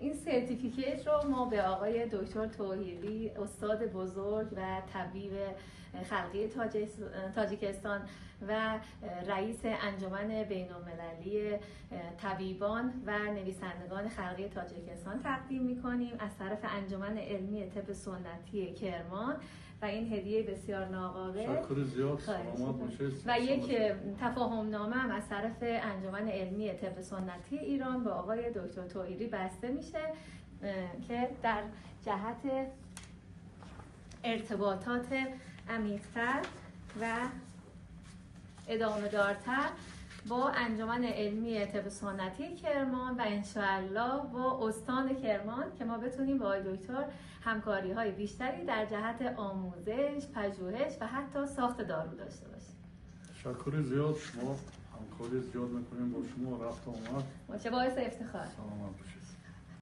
این سرتیفیکیت رو ما به آقای دکتر طاهری، استاد بزرگ و طبیب خلقی تاجیکستان و رئیس انجمن بین‌المللی طبیبان و نویسندگان خلقی تاجیکستان تقدیم می‌کنیم از طرف انجمن علمی طب سنتی کرمان و این هدیه بسیار ناقابل و یک تفاهم‌نامه هم از طرف انجمن علمی طب سنتی ایران با آقای دکتر طاهری بسته میشه که در جهت ارتباطات عمیق‌تر و ادامه دارتر با انجمن علمی طب سنتی کرمان و انشاءالله با استان کرمان که ما بتونیم با آقای دکتر همکاری‌های بیشتری در جهت آموزش، پژوهش و حتی ساخت دارو داشته باشیم. تشکر زیاد، شما همکاری زیاد میکنیم با شما، رفت و آمد. باشه، باعث افتخار. سلامت باشید.